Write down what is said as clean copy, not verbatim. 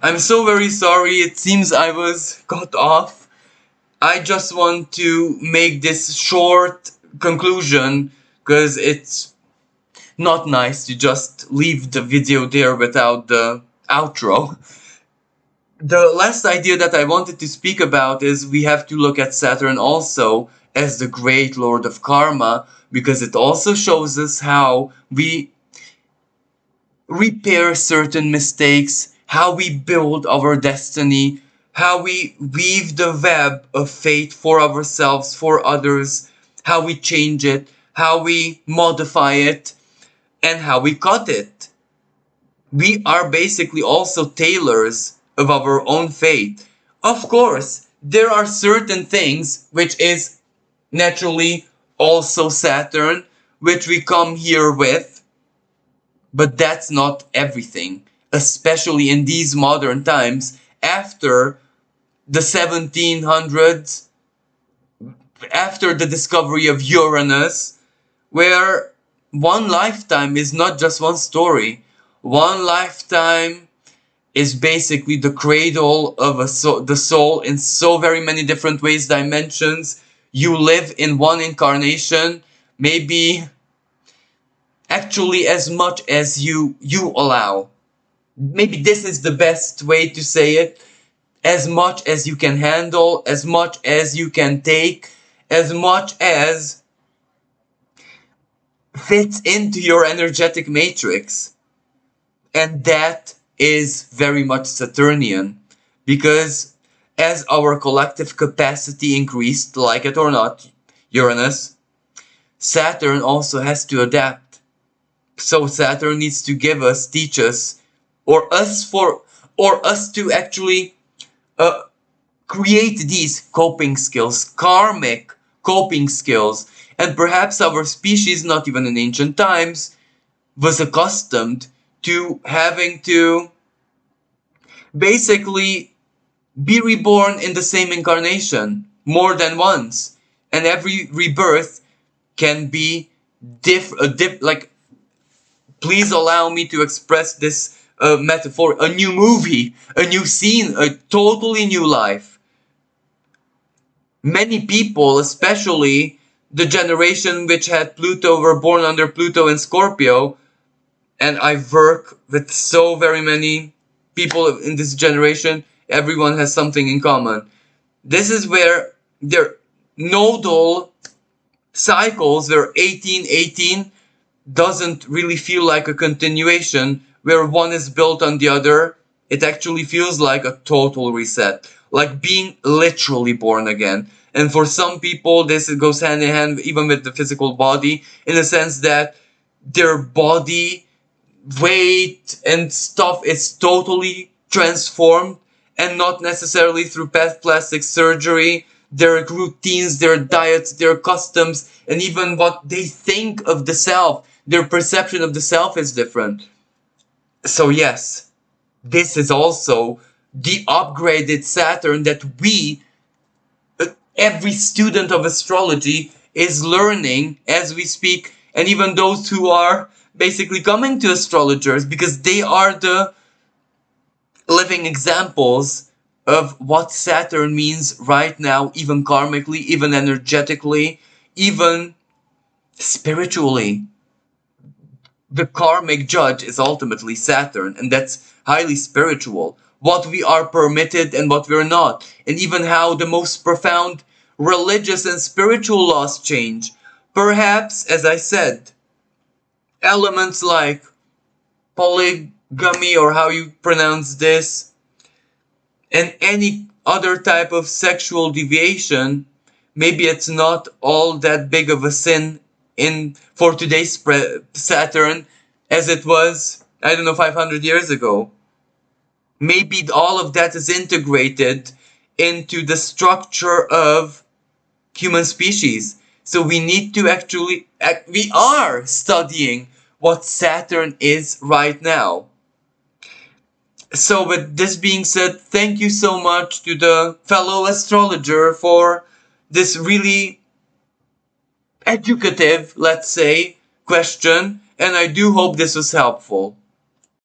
I'm so very sorry, it seems I was cut off. I just want to make this short conclusion because it's not nice to just leave the video there without the outro. The last idea that I wanted to speak about is we have to look at Saturn also as the great lord of karma, because it also shows us how we repair certain mistakes, how we build our destiny, how we weave the web of fate for ourselves, for others, how we change it, how we modify it, and how we cut it. We are basically also tailors of our own fate. Of course, there are certain things which is naturally also Saturn, which we come here with, but that's not everything, especially in these modern times after the 1700s, after the discovery of Uranus, where one lifetime is not just one story. One lifetime is basically the cradle of the soul in so very many different ways, dimensions. You live in one incarnation, maybe actually as much as you allow. Maybe this is the best way to say it. As much as you can handle, as much as you can take, as much as fits into your energetic matrix. And that is very much Saturnian, because as our collective capacity increased, like it or not, Uranus, Saturn also has to adapt. So Saturn needs to give us, teach us, or us to actually create these coping skills, karmic coping skills. And perhaps our species, not even in ancient times, was accustomed to having to basically be reborn in the same incarnation more than once. And every rebirth can be like, please allow me to express this metaphor, a new movie, a new scene, a totally new life. Many people, especially the generation which had Pluto, were born under Pluto and Scorpio, and I work with so very many people in this generation. Everyone has something in common. This is where their nodal cycles, where 1818 doesn't really feel like a continuation, where one is built on the other. It actually feels like a total reset, like being literally born again. And for some people, this goes hand in hand even with the physical body, in the sense that their body weight and stuff is totally transformed, and not necessarily through plastic surgery. Their routines, their diets, their customs, and even what they think of the self, their perception of the self is different. So yes, this is also the upgraded Saturn that every student of astrology is learning as we speak, and even those who are basically coming to astrologers, because they are the living examples of what Saturn means right now, even karmically, even energetically, even spiritually. The karmic judge is ultimately Saturn, and that's highly spiritual. What we are permitted and what we're not, and even how the most profound religious and spiritual laws change. Perhaps, as I said, elements like polygamy, or how you pronounce this, and any other type of sexual deviation, maybe it's not all that big of a sin for today's Saturn as it was, I don't know, 500 years ago. Maybe all of that is integrated into the structure of human species. So we need to actually, we are studying what Saturn is right now. So with this being said, thank you so much to the fellow astrologer for this really educative, let's say, question, and I do hope this was helpful.